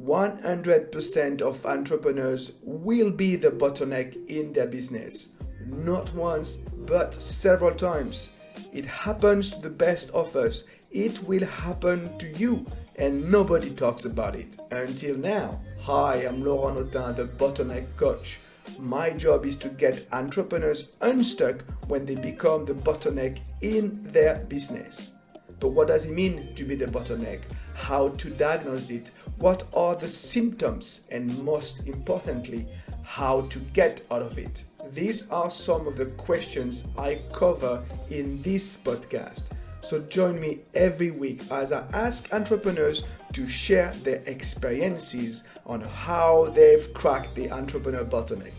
100% of entrepreneurs will be the bottleneck in their business. Not once, but several times. It happens to the best of us. It will happen to you, and nobody talks about it. Until now. Hi, I'm Laurent Autin, the Bottleneck Coach. My job is to get entrepreneurs unstuck when they become the bottleneck in their business. But what does it mean to be the bottleneck? How to diagnose it? What are the symptoms? And most importantly, how to get out of it? These are some of the questions I cover in this podcast. So join me every week as I ask entrepreneurs to share their experiences on how they've cracked the entrepreneur bottleneck.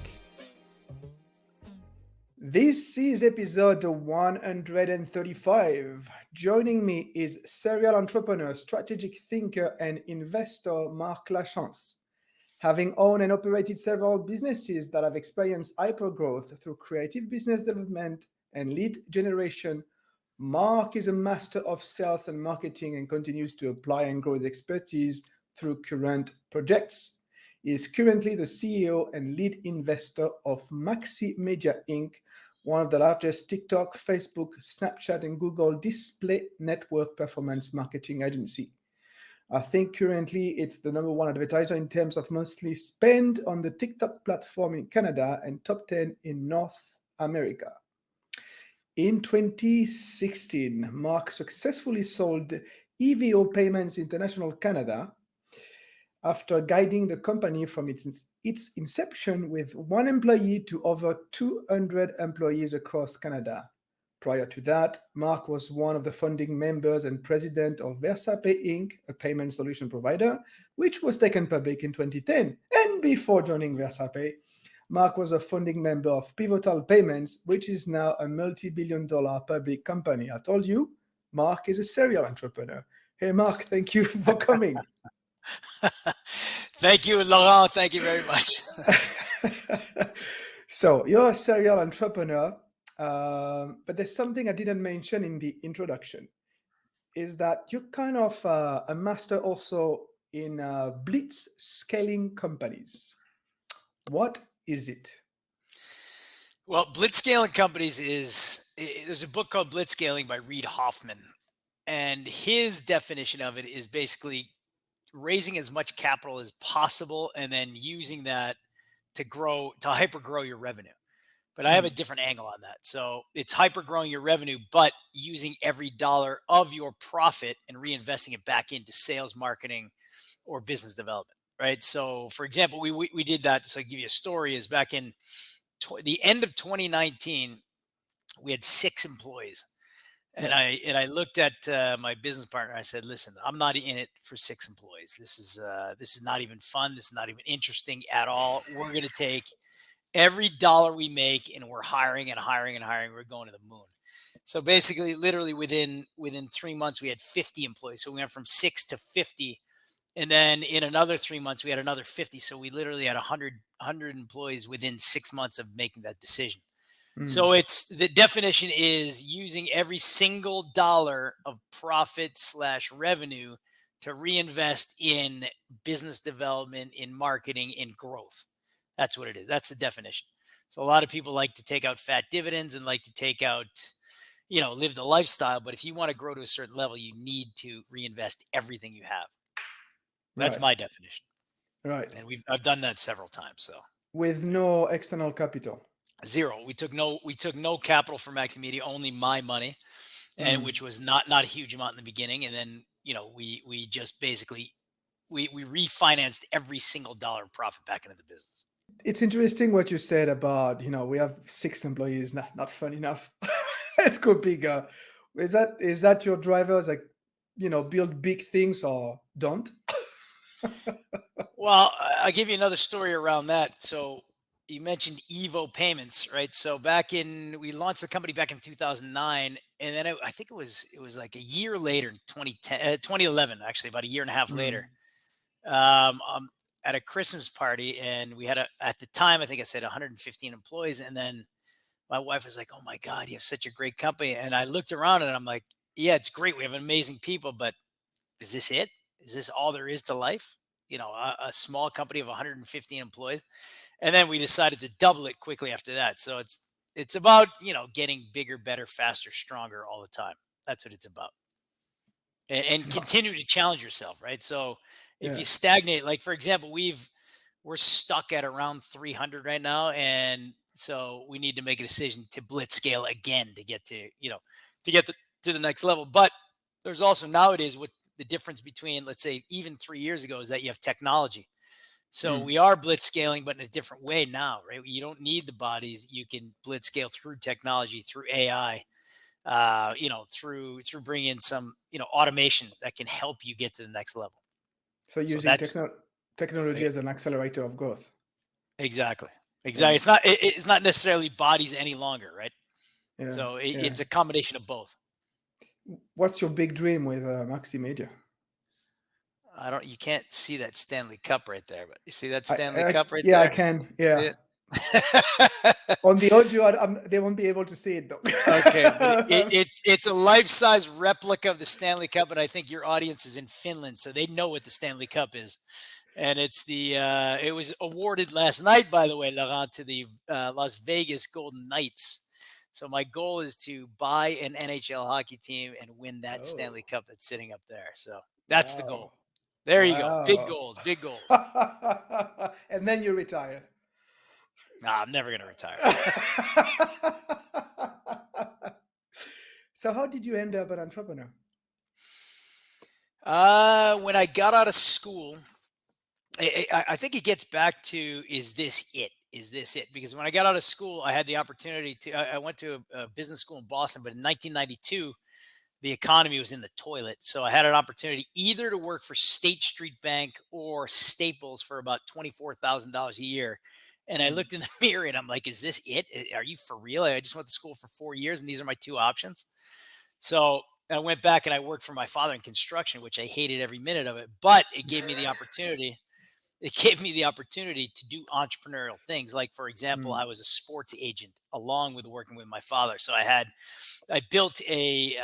This is episode 135. Joining me is serial entrepreneur, strategic thinker, and investor Mark Lachance. Having owned and operated several businesses that have experienced hypergrowth through creative business development and lead generation, Mark is a master of sales and marketing and continues to apply and grow his expertise through current projects. He is currently the CEO and lead investor of Maxi Media Inc., one of the largest TikTok, Facebook, Snapchat, and Google display network performance marketing agency. I think currently it's the number one advertiser in terms of monthly spend on the TikTok platform in Canada and top 10 in North America. In 2016, Mark successfully sold EVO Payments International Canada after guiding the company from its inception with one employee to over 200 employees across Canada. Prior to that, Mark was one of the founding members and president of VersaPay Inc., a payment solution provider, which was taken public in 2010. And before joining VersaPay, Mark was a founding member of Pivotal Payments, which is now a multi-billion-dollar public company. I told you, Mark is a serial entrepreneur. Hey, Mark, thank you for coming. Thank you, Laurent. Thank you very much. So you're a serial entrepreneur, but there's something I didn't mention in the introduction, is that you're kind of a master also in blitz scaling companies. What is it? Well, blitzscaling companies there's a book called Blitzscaling by Reid Hoffman. And his definition of it is basically raising as much capital as possible and then using that to hyper grow your revenue. But I have a different angle on that. So it's hyper growing your revenue, but using every dollar of your profit and reinvesting it back into sales, marketing, or business development, right? So for example, we did that. So I'll give you a story is back in the end of 2019, we had 6 employees. And I looked at my business partner. I said, "Listen, I'm not in it for 6 employees. This is not even fun. This is not even interesting at all. We're going to take every dollar we make, and we're hiring and hiring and hiring. We're going to the moon." So basically, literally within 3 months, we had 50 employees. So we went from 6 to 50, and then in another 3 months, we had another 50. So we literally had 100 employees within 6 months of making that decision. So it's the definition is using every single dollar of profit / revenue to reinvest in business development, in marketing, in growth. That's what it is. That's the definition. So a lot of people like to take out fat dividends and like to take out, live the lifestyle. But if you want to grow to a certain level, you need to reinvest everything you have. That's my definition. Right. And I've done that several times. So with no external capital. Zero. We took no capital from Maxi Media, only my money, and which was not a huge amount in the beginning. And then, we just basically we refinanced every single dollar of profit back into the business. It's interesting what you said about, we have 6 employees, not fun enough. Let's go bigger. Is that your drivers, like, build big things or don't? Well, I'll give you another story around that. So you mentioned EVO Payments, right? So we launched the company back in 2009, and then I think it was like a year later, 2011, actually, about a year and a half later, at a Christmas party, and we had at the time, I think I said 115 employees, and then my wife was like, "Oh my God, you have such a great company." And I looked around and I'm like, "Yeah, it's great. We have amazing people, but is this it? Is this all there is to life?" a small company of 115 employees, and then we decided to double it quickly after that. So it's about getting bigger, better, faster, stronger all the time. That's what it's about, and continue to challenge yourself, right? So if Yeah. you stagnate, like for example, we're stuck at around 300 right now, and so we need to make a decision to blitz scale again to get to the next level. But there's also nowadays what the difference between, let's say, even 3 years ago is that you have technology. So Mm. we are blitz scaling, but in a different way now, right? You don't need the bodies. You can blitz scale through technology, through AI, through bringing in some, automation that can help you get to the next level. So So using that's technology eh, as an accelerator of growth. exactly, exactly. Yeah. It's not necessarily bodies any longer, right? Yeah. So Yeah. it's a combination of both. What's your big dream with Maxi Media? You can't see that Stanley Cup right there, but you see that I, Stanley Cup right yeah, I there? can. See Yeah. it? On the audio, they won't be able to see it though. Okay, but it's a life-size replica of the Stanley Cup, and I think your audience is in Finland, so they know what the Stanley Cup is. And it was awarded last night, by the way, Laurent, to the Las Vegas Golden Knights. So my goal is to buy an NHL hockey team and win that Oh, Stanley Cup that's sitting up there. So that's the wow. goal. There you go. Big Wow. goals, big goals. And then you retire. Nah, I'm never gonna retire. So how did you end up an entrepreneur? When I got out of school, I think it gets back to, is this it? Is this it? Because when I got out of school, I had the opportunity I went to a business school in Boston, but in 1992, the economy was in the toilet. So I had an opportunity either to work for State Street Bank or Staples for about $24,000 a year. And I Mm. looked in the mirror and I'm like, is this it? Are you for real? I just went to school for 4 years and these are my two options. So I went back and I worked for my father in construction, which I hated every minute of it, but it gave me the opportunity to do entrepreneurial things. Like, for example, Mm. I was a sports agent along with working with my father. So I built a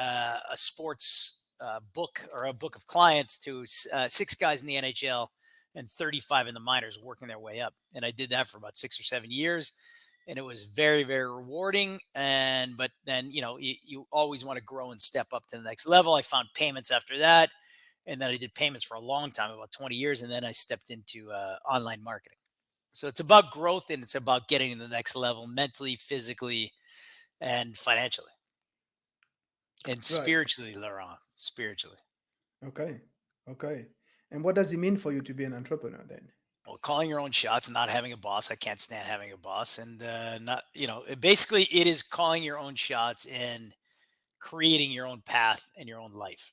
sports book, or a book of clients, to six guys in the NHL and 35 in the minors working their way up. And I did that for about 6 or 7 years. And it was very, very rewarding. But then, you always want to grow and step up to the next level. I found payments after that. And then I did payments for a long time, about 20 years. And then I stepped into online marketing. So it's about growth, and it's about getting to the next level mentally, physically, and financially, and Right. spiritually, Laurent. Spiritually. Okay. Okay. And what does it mean for you to be an entrepreneur then? Well, calling your own shots, not having a boss. I can't stand having a boss. And not, basically, it is calling your own shots and creating your own path and your own life.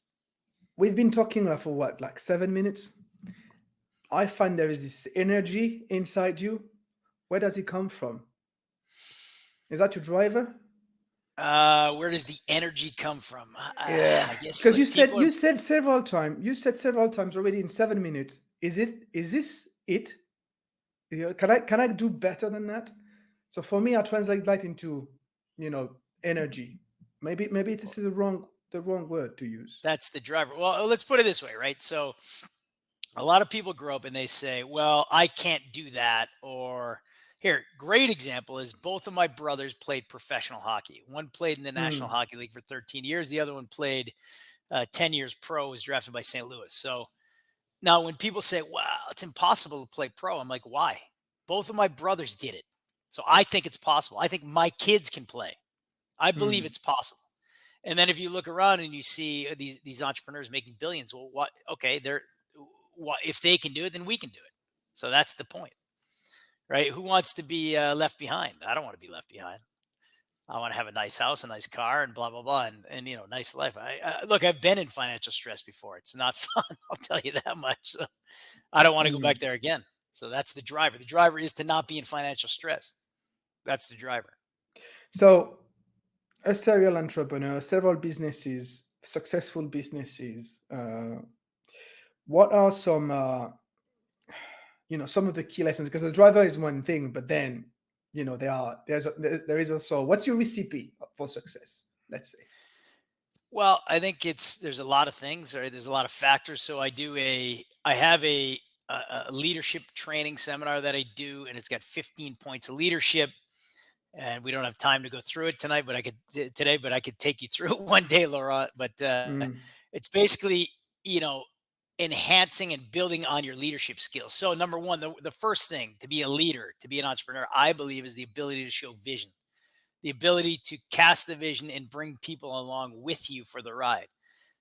We've been talking for what, like 7 minutes? I find there is this energy inside you. Where does it come from? Is that your driver? Where does the energy come from? Yeah, I guess, because like, people are. you said several times. You said several times already in 7 minutes. Is this it? Can I do better than that? So for me, I translate that into, energy. Maybe this is the wrong word to use. That's the driver. Well, let's put it this way, right? So a lot of people grow up and they say, well, I can't do that. Or, here, great example is both of my brothers played professional hockey. One played in the National Mm, Hockey League for 13 years. The other one played 10 years pro, was drafted by St. Louis. So now when people say, wow, it's impossible to play pro, I'm like, why? Both of my brothers did it. So I think it's possible. I think my kids can play. I believe mm. it's possible. And then if you look around and you see these entrepreneurs making billions, well, what? Okay, what if they can do it, then we can do it. So that's the point, right? Who wants to be left behind? I don't want to be left behind. I want to have a nice house, a nice car, and blah blah blah, and nice life. Look, I've been in financial stress before. It's not fun. I'll tell you that much. So I don't want to go back Mm. there again. So that's the driver. The driver is to not be in financial stress. That's the driver. So, a serial entrepreneur, several businesses, successful businesses. What are some of the key lessons? Because the driver is one thing, but then, there is also, what's your recipe for success? Let's say. Well, I think there's a lot of things, right? There's a lot of factors. So I have a leadership training seminar that I do, and it's got 15 points of leadership. And we don't have time to go through it tonight, but I could today, but I could take you through it one day, Laurent. But Mm. it's basically, you know, enhancing and building on your leadership skills. So number one, the first thing to be a leader, to be an entrepreneur, I believe, is the ability to show vision, the ability to cast the vision and bring people along with you for the ride.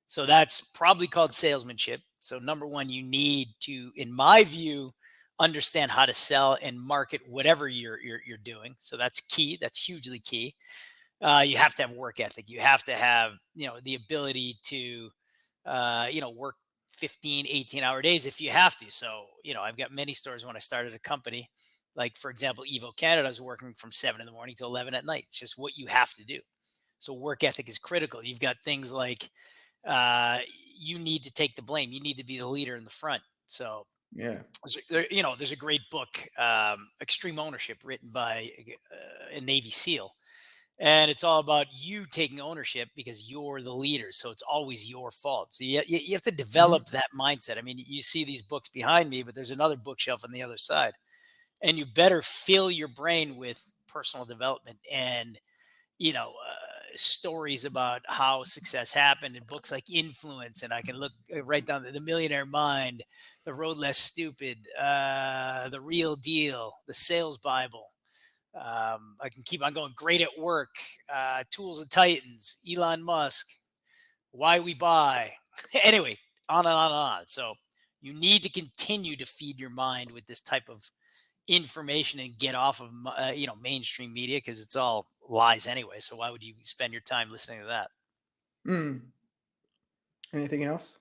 So that's probably called salesmanship. So number one, you need to, in my view, understand how to sell and market whatever you're doing. So that's key. That's hugely key. You have to have work ethic. You have to have, you know, the ability to, you know, work 15, 18-hour days if you have to. So, you know, I've got many stories when I started a company, like for example, Evo Canada, I was working from 7 in the morning to 11 at night. It's just what you have to do. So work ethic is critical. You've got things like uh, you need to take the blame. You need to be the leader in the front. So Yeah. you know, there's a great book, Extreme Ownership, written by a Navy SEAL, and it's all about you taking ownership because you're the leader. So it's always your fault. So you have to Mhm. develop that mindset. I mean, you see these books behind me, but there's another bookshelf on the other side, and you better fill your brain with personal development and, you know, stories about how success happened in books like Influence, and I can look right down the Millionaire Mind, The Road Less Stupid, The Real Deal, The Sales Bible. I can keep on going. Great at Work, Tools of Titans, Elon Musk, Why We Buy. Anyway, on and on and on. So you need to continue to feed your mind with this type of information and get off of you know, mainstream media, because it's all lies anyway. So why would you spend your time listening to that? Mm. Anything else?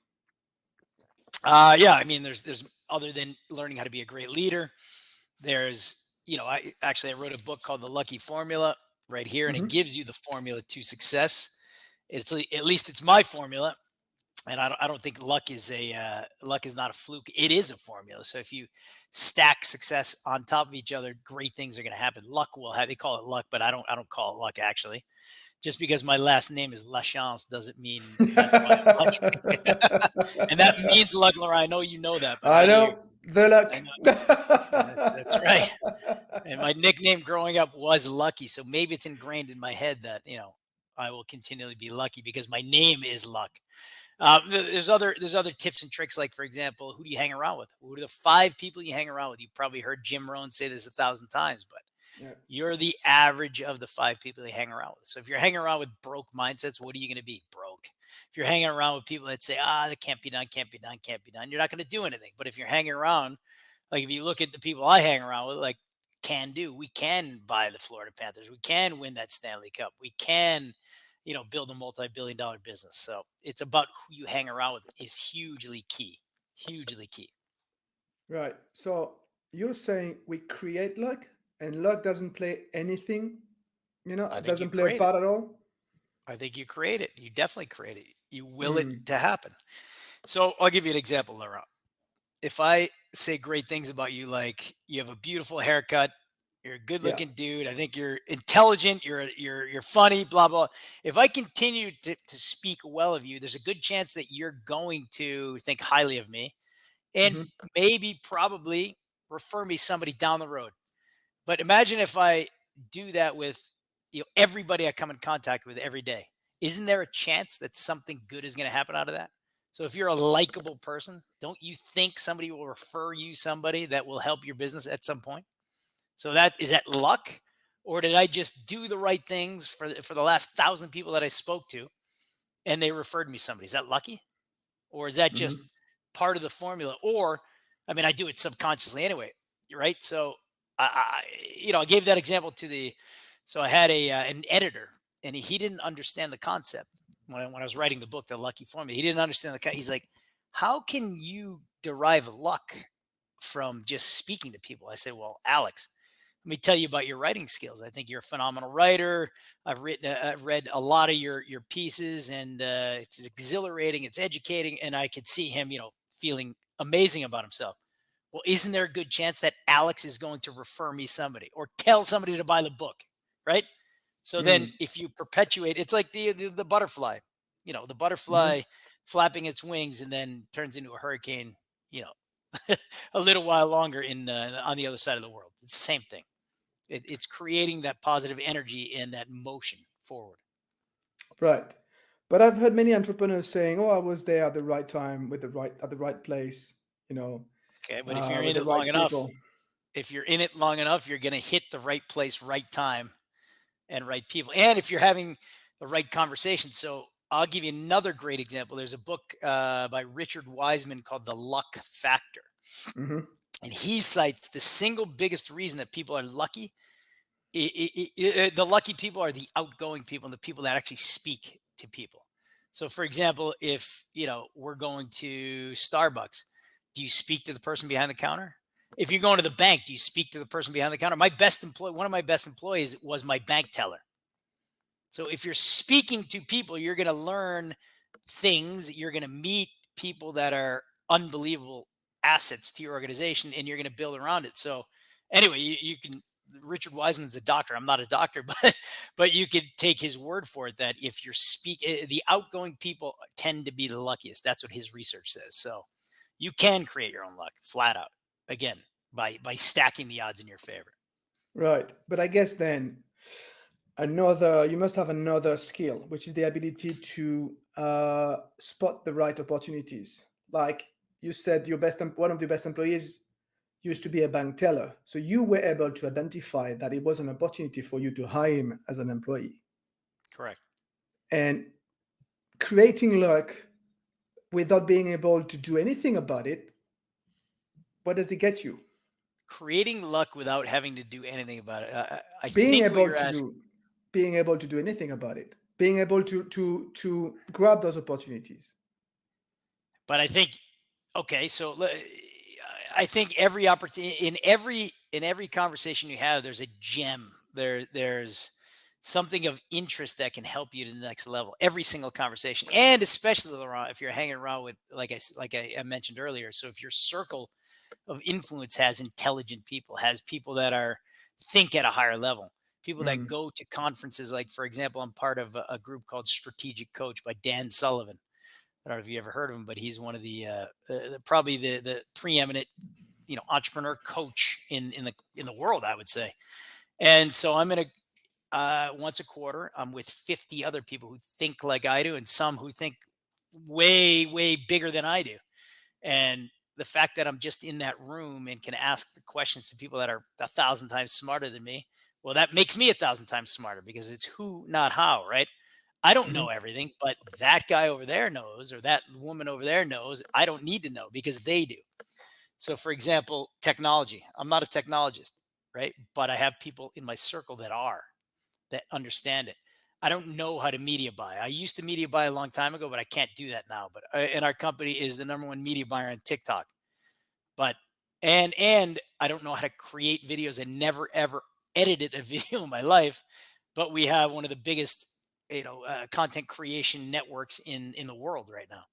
Yeah, I mean, there's other than learning how to be a great leader, there's, you know, I wrote a book called The Lucky Formula right here, and it Mhm. gives you the formula to success. At least it's my formula, and I don't think luck is not a fluke. It is a formula. So if you stack success on top of each other, great things are going to happen. Luck will have, they call it luck, but I don't call it luck actually. Just because my last name is Lachance doesn't mean that's why I'm lucky. And that means luck, Laura. I know you know that, but I maybe you, know the I luck. know that's right. And my nickname growing up was Lucky, so maybe it's ingrained in my head that, you know, I will continually be lucky because my name is Luck. There's other tips and tricks, like for example, who do you hang around with? Who are the 5 people you hang around with? You probably heard Jim Rohn say this 1,000 times, but Yeah. you're the average of the 5 people you hang around with. So if you're hanging around with broke mindsets, what are you going to be? Broke. If you're hanging around with people that say, that can't be done, can't be done, can't be done, you're not going to do anything. But if you're hanging around, like if you look at the people I hang around with, like can do, we can buy the Florida Panthers, we can win that Stanley Cup, we can, you know, build a multi-billion-dollar business. So it's about who you hang around with is hugely key, hugely key. Right. So you're saying we create luck and luck doesn't play anything, I think you doesn't play a create it. part at all? I think you create it. You definitely create it. You will it Mm. to happen. So I'll give you an example, Laurent. If I say great things about you, like you have a beautiful haircut, you're a Yeah. good-looking dude, I think you're intelligent, you're funny, blah blah. If I continue to speak well of you, there's a good chance that you're going to think highly of me, and Hmm. maybe probably refer me somebody down the road. But imagine if I do that with, you know, everybody I come in contact with every day. Isn't there a chance that something good is going to happen out of that? So if you're a likable person, don't you think somebody will refer you somebody that will help your business at some point? So that is that luck, or did I just do the right things for the last 1,000 people that I spoke to, and they referred me somebody? Is that lucky? Or is that Hmm. just part of the formula? Or, I mean, I do it subconsciously anyway, right? So, you know, I gave that example to the. So I had an editor, and he didn't understand the concept when I was writing the book, The Lucky Formula. He didn't understand He's like, "How can you derive luck from just speaking to people?" I say, "Well, Alex, let me tell you about your writing skills. I think you're a phenomenal writer. I've read a lot of your pieces, and it's exhilarating, it's educating, and I could see him, you know, feeling amazing about himself. Well, isn't there a good chance that Alex is going to refer me somebody or tell somebody to buy the book, right? So then, Mm. if you perpetuate, it's like the butterfly, you know, the Hmm. butterfly flapping its wings and then turns into a hurricane, you know, a little while longer in on the other side of the world. It's the same thing. It's creating that positive energy and that motion forward. Right. But I've heard many entrepreneurs saying, "Oh, I was there at the right time with the right at the right place, you know, Okay, but if you're with in the it right long enough, people." if you're in it long enough, you're going to hit the right place, right time, and right people. And if you're having the right conversation. So I'll give you another great example. There's a book by Richard Wiseman called The Luck Factor. Hmm. And he cites the single biggest reason that people are lucky. The lucky people are the outgoing people and the people that actually speak to people. So, for example, if we're going to Starbucks, do you speak to the person behind the counter? If you're going to the bank, do you speak to the person behind the counter? One of my best employees was my bank teller. So, if you're speaking to people, you're going to learn things. You're going to meet people that are unbelievable assets to your organization, and you're going to build around it. So, anyway, you can. Richard Wiseman's a doctor. I'm not a doctor, but you could take his word for it that if you're the outgoing people tend to be the luckiest. That's what his research says. So, you can create your own luck, flat out. Again, by stacking the odds in your favor. Right. But I guess then another you must have another skill, which is the ability to spot the right opportunities. Like you said, one of the best employees used to be a bank teller, so you were able to identify that it was an opportunity for you to hire him as an employee. Correct. And creating luck without being able to do anything about it, what does it get you? Creating luck without having to do anything about it. I being think what able you're to asking. do being able to do anything about it, being able to grab those opportunities. But I think okay, so I think every opportunity in every conversation you have, there's a gem. There's something of interest that can help you to the next level. Every single conversation, and especially around if you're hanging around with like I mentioned earlier. So if your circle of influence has intelligent people, has people that are think at a higher level, people that Mm. go to conferences. Like for example, I'm part of a group called Strategic Coach by Dan Sullivan. I don't know if you ever heard of him, but he's one of probably the preeminent entrepreneur coach in the world, I would say. And so I'm in a once a quarter. I'm with 50 other people who think like I do, and some who think way bigger than I do. And the fact that I'm just in that room and can ask the questions to people that are 1,000 times smarter than me, well, that makes me 1,000 times smarter because it's who, not how, right? I don't know Mhm. everything, but that guy over there knows, or that woman over there knows. I don't need to know because they do. So, for example, technology. I'm not a technologist, right? But I have people in my circle that understand it. I don't know how to media buy. I used to media buy a long time ago, but I can't do that now. But and our company is the number one media buyer on TikTok. But and I don't know how to create videos. I never ever edited a video in my life, but we have one of the biggest content creation networks in the world right now.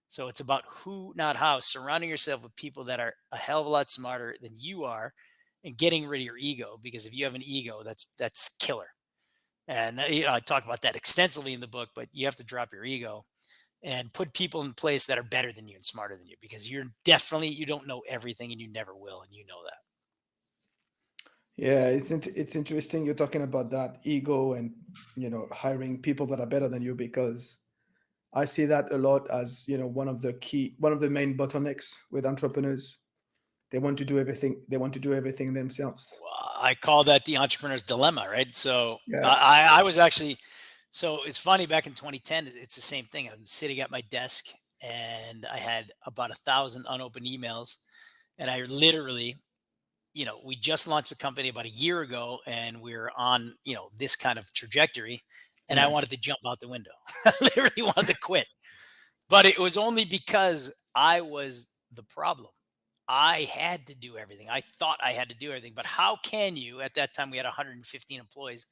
So it's about who, not how. Surrounding yourself with people that are a hell of a lot smarter than you are, and getting rid of your ego. Because if you have an ego, that's killer. And I talk about that extensively in the book. But you have to drop your ego and put people in place that are better than you and smarter than you, because you don't know everything, and you never will, and you know that. Yeah, it's interesting you're talking about that ego and hiring people that are better than you, because I see that a lot as one of the main bottlenecks with entrepreneurs. They want to do everything themselves. I call that the entrepreneur's dilemma, right? So Yeah. I was actually, so it's funny, back in 2010, it's the same thing. I'm sitting at my desk and I had about 1,000 unopened emails, and I literally, we just launched the company about a year ago, and we're on, this kind of trajectory, and I Yeah. wanted to jump out the window. I literally wanted to quit, but it was only because I was the problem. I had to do everything. I thought I had to do everything. But how can you, at that time, we had 115 employees.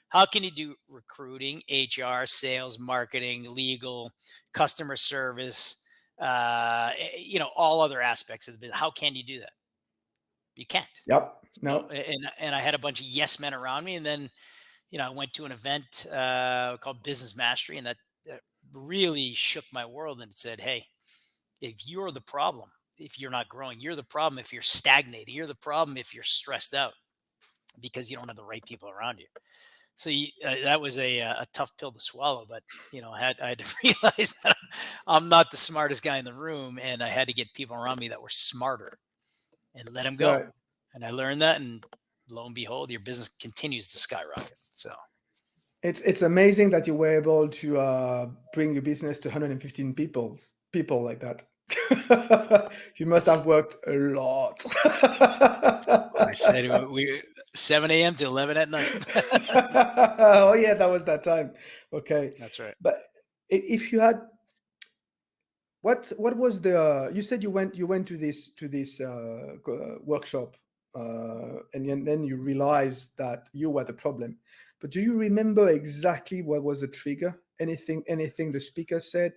How can you do recruiting, HR, sales, marketing, legal, customer service, all other aspects of the business? How can you do that? You can't. Yep. So, No. and I had a bunch of yes men around me. And then, I went to an event called Business Mastery, and that really shook my world, and it said, hey, if you're the problem, if you're not growing. You're the problem if you're stagnating. You're the problem if you're stressed out because you don't have the right people around you. So that was a tough pill to swallow, but I had to realize that I'm not the smartest guy in the room, and I had to get people around me that were smarter and let them go. Right. And I learned that, and lo and behold, your business continues to skyrocket. So It's amazing that you were able to bring your business to 115 people like that. You must have worked a lot. I said we 7 a.m. to 11 at night. Oh yeah, that was that time. Okay, That's right. but if you had, what was the? You said you went to this workshop, and then you realized that you were the problem. But do you remember exactly what was the trigger? Anything the speaker said?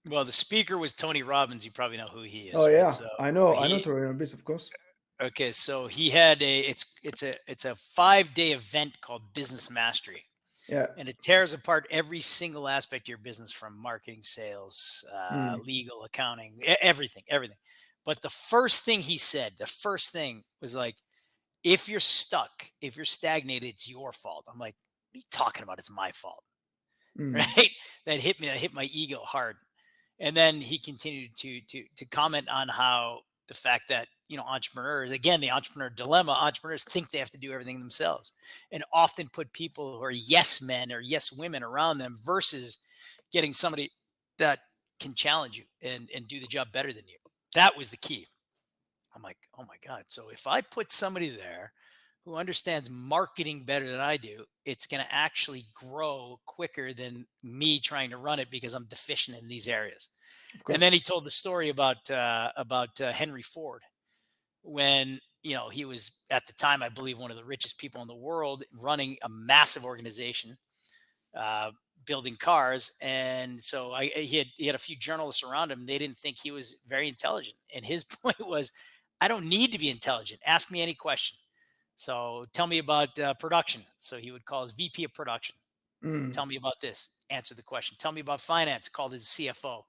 Well, the speaker was Tony Robbins. You probably know who he Oh is, right? yeah, So I know he Tori Robbins, of course. okay. So he had it's a 5-day event called Business Mastery, Yeah. and it tears apart every single aspect of your business, from marketing, sales, Mm, legal, accounting, everything. But the first thing he said, the first thing was like, if you're stuck, if you're stagnated, it's your fault. I'm like, what are you talking about? It's my fault, mm, right? That hit me. That hit my ego hard. And then he continued to comment on how the fact that entrepreneurs, again, the entrepreneur dilemma, entrepreneurs think they have to do everything themselves, and often put people who are yes men or yes women around them versus getting somebody that can challenge you and do the job better than you. That was the key. I'm like, oh my God. So if I put somebody there who understands marketing better than I do, it's going to actually grow quicker than me trying to run it because I'm deficient in these areas. of And course. then he told the story about Henry Ford, when he was at the time, I believe, one of the richest people in the world, running a massive organization, uh, building cars. And so he had a few journalists around him. They didn't think he was very intelligent, and his point was, I don't need to be intelligent. Ask me any question. So tell me about production. So he would call his VP of production. Mm, Tell me about this. Answer the question. Tell me about finance. Called his CFO.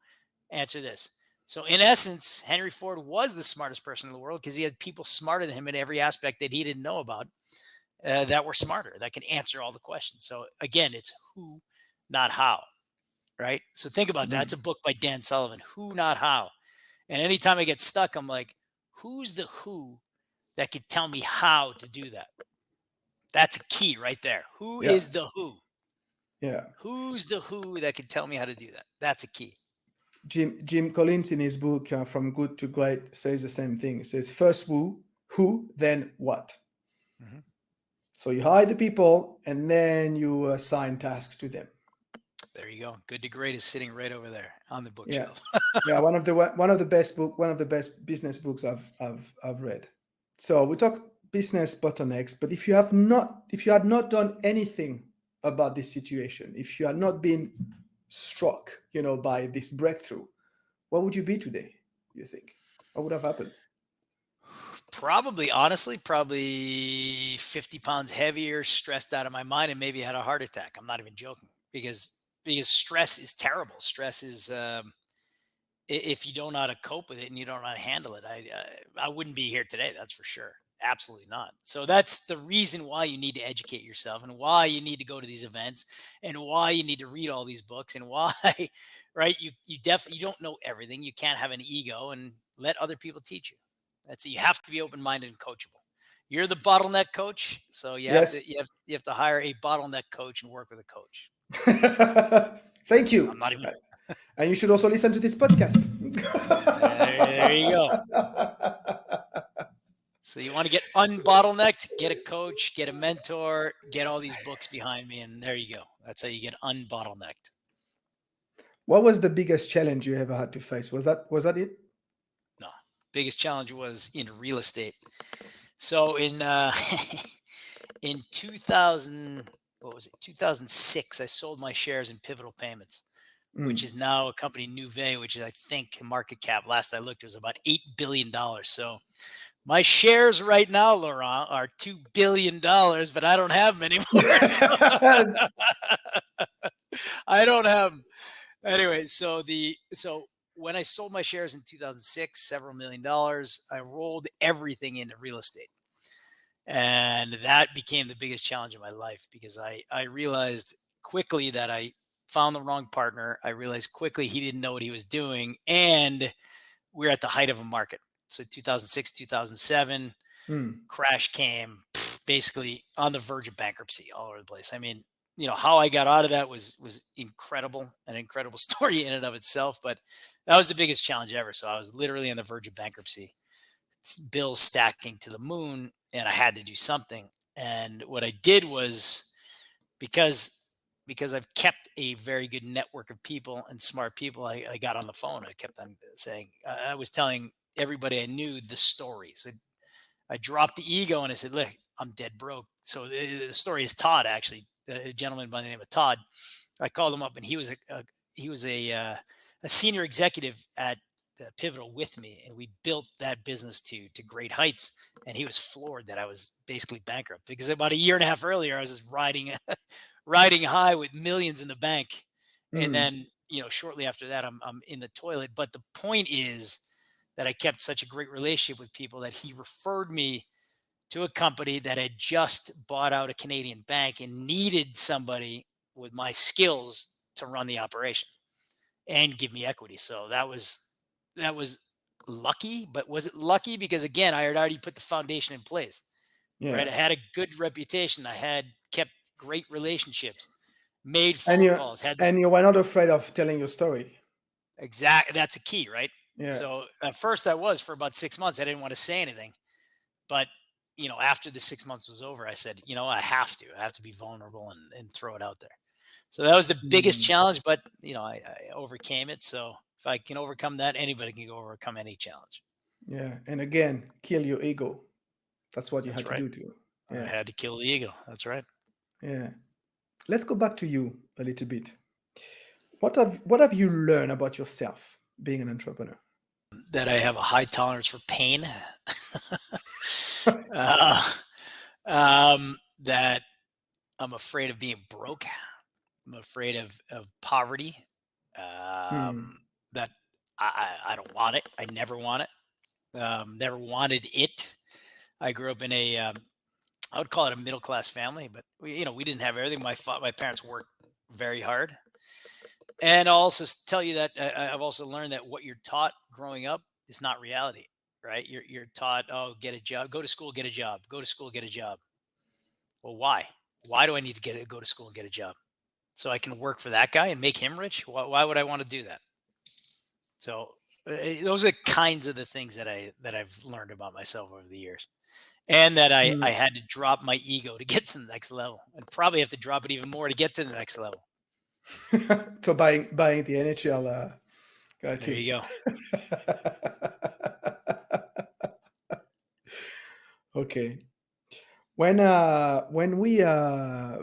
Answer this. So in essence, Henry Ford was the smartest person in the world because he had people smarter than him in every aspect that he didn't know about, that were smarter, that can answer all the questions. So again, it's who, not how, right? So think about that. mm. It's a book by Dan Sullivan, Who, Not How. And anytime I get stuck, I'm like, who's the who that could tell me how to do that? That's a key right there. Who Yeah, is the who? yeah. Who's the who that can tell me how to do that? That's a key. Jim Collins in his book From Good to Great says the same thing. He says first who, then what. Mhm. So you hire the people and then you assign tasks to them. There you go. Good to Great is sitting right over there on the Yeah, bookshelf. yeah. One of the best business books I've read. So we talk business bottlenecks, but if you had not done anything about this situation, if you had not been struck, by this breakthrough, what would you be today? You think? What would have happened? Probably, honestly, probably 50 pounds heavier, stressed out of my mind, and maybe had a heart attack. I'm not even joking, because stress is terrible. Stress is, if you don't know how to cope with it and you don't know how to handle it, I wouldn't be here today. That's for sure. Absolutely not. So that's the reason why you need to educate yourself, and why you need to go to these events, and why you need to read all these books, and why, right? You definitely, you don't know everything. You can't have an ego and let other people teach you. That's it. You have to be open minded and coachable. You're the bottleneck coach, so Yes. you have to hire a bottleneck coach and work with a coach. Thank you. I'm not even. And you should also listen to this podcast. There you go. So you want to get unbottlenecked, get a coach, get a mentor, get all these books behind me, and there you go. That's how you get unbottlenecked. What was the biggest challenge you ever had to face? Was that it? No, biggest challenge was in real estate. So in 2000, what was it? 2006, I sold my shares in Pivotal Payments, which Mm. is now a company, Nuvei, which is, I think, market cap, last I looked, was about $8 billion. So my shares right now, Laurent, are $2 billion, but I don't have them anymore. So I don't have them. Anyway, so when I sold my shares in 2006, several million dollars, I rolled everything into real estate. And that became the biggest challenge of my life because I realized quickly that I found the wrong partner. I realized quickly he didn't know what he was doing. And we're at the height of a market. So 2006, 2007, Mm. crash came, basically on the verge of bankruptcy all over the place. I mean, how I got out of that was incredible, an incredible story in and of itself. But that was the biggest challenge ever. So I was literally on the verge of bankruptcy, bills stacking to the moon, and I had to do something. And what I did was, because I've kept a very good network of people and smart people, I got on the phone. I kept on saying, I was telling everybody I knew the story. So I dropped the ego and I said, look, I'm dead broke. So the story is Todd, actually, a gentleman by the name of Todd. I called him up, and he was a senior executive at Pivotal with me, and we built that business to great heights. And he was floored that I was basically bankrupt, because about a year and a half earlier I was just riding high with millions in the bank, and Mm. then shortly after that I'm in the toilet. But the point is that I kept such a great relationship with people that he referred me to a company that had just bought out a Canadian bank and needed somebody with my skills to run the operation and give me equity. So that was lucky. But was it lucky? Because again, I had already put the foundation in place, right? Yeah. I had a good reputation. I had kept great relationships, made And phone you calls, had and you were not afraid of telling your story. that's a key, right? Yeah. So at first I was, for about 6 months, I didn't want to say anything. But after the 6 months was over, I said, I have to be vulnerable and throw it out there. So that was the biggest Mm. challenge, but I overcame it. So if I can overcome that, anybody can overcome any challenge. Yeah. And again, kill your ego. That's what you That's had to right. do too. I Yeah. had to kill the ego. That's right. Yeah. Let's go back to you a little bit. What have you learned about yourself being an entrepreneur? That I have a high tolerance for pain. uh, that I'm afraid of being broke. I'm afraid of poverty. Hmm. That I don't want it. I never want it. Never wanted it. I grew up in I would call it a middle class family, but we didn't have everything. My parents worked very hard. And I'll also tell you that I've also learned that what you're taught growing up is not reality, right? You're taught, oh, get a job, go to school, get a job, go to school, get a job. Well, why? Why do I need to go to school and get a job? So I can work for that guy and make him rich? Why would I want to do that? So those are kinds of the things that I've learned about myself over the years, and that I Hmm. had to drop my ego to get to the next level, and probably have to drop it even more to get to the next level. So buying the NHL There team. you go. Okay. When we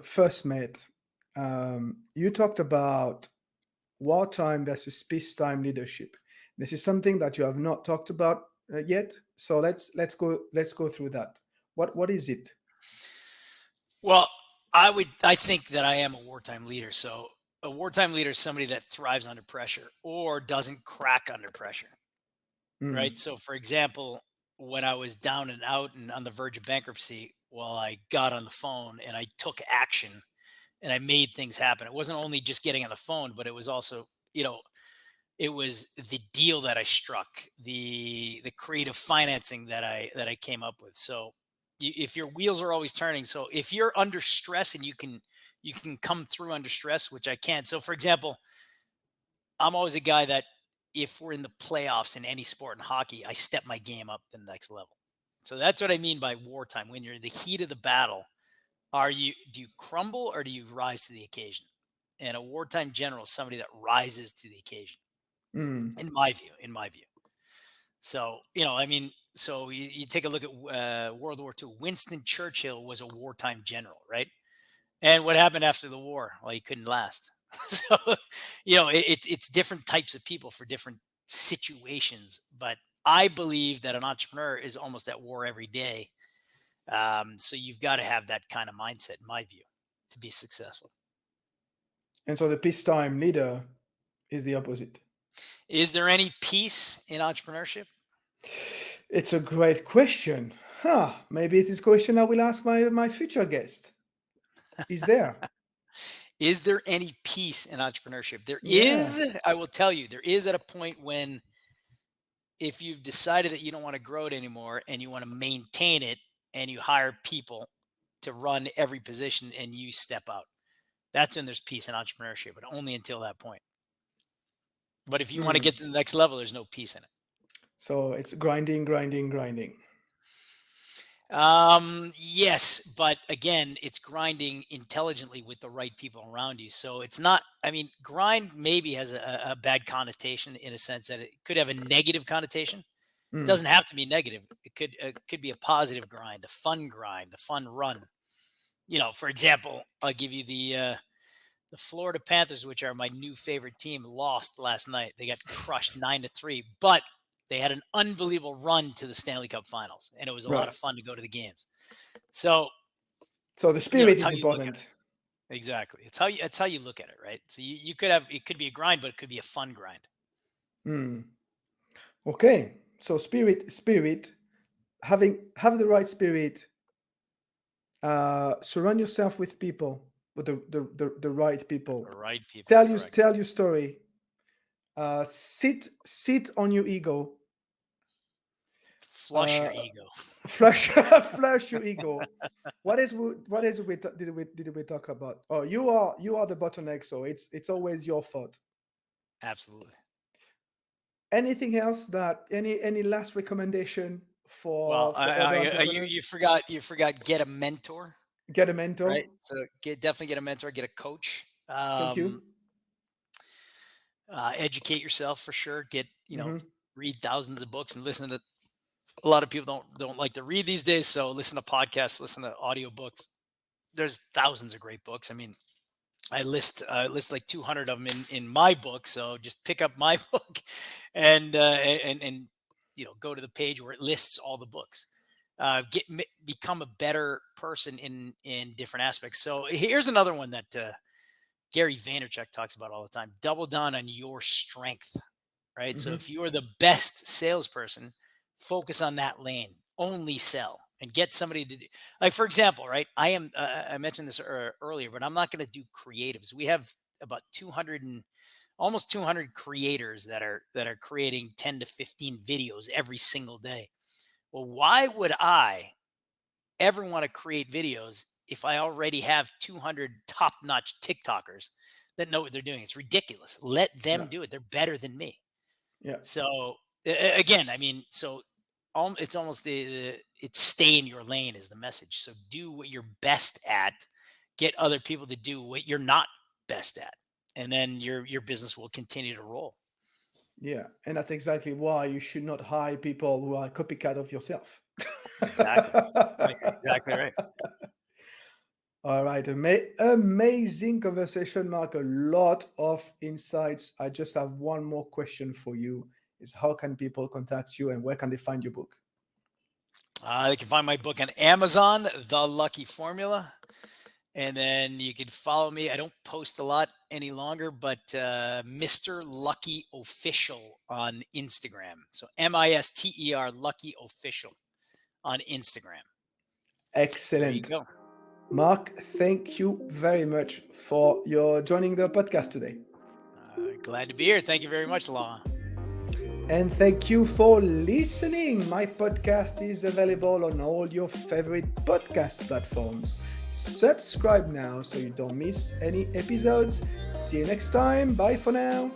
first met, you talked about wartime versus peacetime leadership. This is something that you have not talked about yet. So let's go through that. What is it? Well, I think that I am a wartime leader. So a wartime leader is somebody that thrives under pressure or doesn't crack under pressure, right? Mm. So for example, when I was down and out and on the verge of bankruptcy, well, I got on the phone and I took action and I made things happen. It wasn't only just getting on the phone, but it was also, it was the deal that I struck, the creative financing that I came up with. So if your wheels are always turning, so if you're under stress and you can come through under stress, which I can. So for example, I'm always a guy that, if we're in the playoffs in any sport, in hockey, I step my game up to the next level. So that's what I mean by wartime. When you're in the heat of the battle, do you crumble or do you rise to the occasion? And a wartime general is somebody that rises to the occasion, Mm. in my view. So, I mean, so you take a look at World War II. Winston Churchill was a wartime general, right? And what happened after the war? Well, he couldn't last. So, it's different types of people for different situations. But I believe that an entrepreneur is almost at war every day. So you've got to have that kind of mindset, in my view, to be successful. And so the peacetime leader is the opposite. Is there any peace in entrepreneurship? It's a great question. Maybe it is a question I will ask my future guest. Is there? Is there any peace in entrepreneurship? There Yeah. is, I will tell you, there is at a point when if you've decided that you don't want to grow it anymore and you want to maintain it and you hire people to run every position and you step out. That's when there's peace in entrepreneurship, but only until that point. But if you want to Hmm. get to the next level, there's no peace in it. So it's grinding, grinding, grinding. Yes, but again, it's grinding intelligently with the right people around you. So it's not, I mean, grind maybe has a bad connotation in a sense that it could have a negative connotation. It Hmm. doesn't have to be negative. It could be a positive grind, a fun run. For example, I'll give you the Florida Panthers, which are my new favorite team, lost last night. They got crushed 9-3, but they had an unbelievable run to the Stanley Cup Finals, and it was a lot Right. of fun to go to the games. So, So the spirit it's is how you look at important. it. Exactly. It's how you look at it, right? So you could have it could be a grind, but it could be a fun grind. Hmm. Okay. So spirit, have the right spirit. Surround yourself with people, with the right people. The right people, Tell you correct. tell your story. Sit on your ego. Flush Uh, your ego. flush flush your ego. What did we talk about? Oh, you are the bottleneck, so it's always your fault. Absolutely. Anything else that any last recommendation Well, for other you entrepreneurs? forgot get a mentor, Get a mentor. right? So definitely get a mentor, get a coach. Thank you. Educate yourself for sure. Hmm. Read thousands of books and listen to. A lot of people don't like to read these days, so listen to podcasts, listen to audiobooks. There's thousands of great books. I mean, I list like 200 of them in my book. So just pick up my book, and go to the page where it lists all the books. Become a better person in different aspects. So here's another one that Gary Vaynerchuk talks about all the time: double down on your strength. Right. So Hmm. if you're the best salesperson, focus on that lane. Only sell and get somebody to do. Like for example, right? I mentioned this earlier, but I'm not going to do creatives. We have about 200 and almost 200 creators that are creating 10 to 15 videos every single day. Well, why would I ever want to create videos if I already have 200 top-notch TikTokers that know what they're doing? It's ridiculous. Let Yeah. them do it. They're better than me. Yeah. So again, I mean, it's almost it's stay in your lane is the message. So do what you're best at, get other people to do what you're not best at, and then your business will continue to roll. Yeah, and that's exactly why you should not hire people who are copycat of yourself. Exactly. Right. Exactly right. All right, amazing conversation, Mark. A lot of insights. I just have one more question for you: is how can people contact you and where can they find your book? You can find my book on Amazon, The Lucky Formula. And then you can follow me. I don't post a lot any longer, but Mr. Lucky Official on Instagram. So Mister Lucky Official on Instagram. There you Excellent, go. Mark. Thank you very much for your joining the podcast today. Glad to be here. Thank you very much, Law. And thank you for listening. My podcast is available on all your favorite podcast platforms. Subscribe now so you don't miss any episodes. See you next time. Bye for now.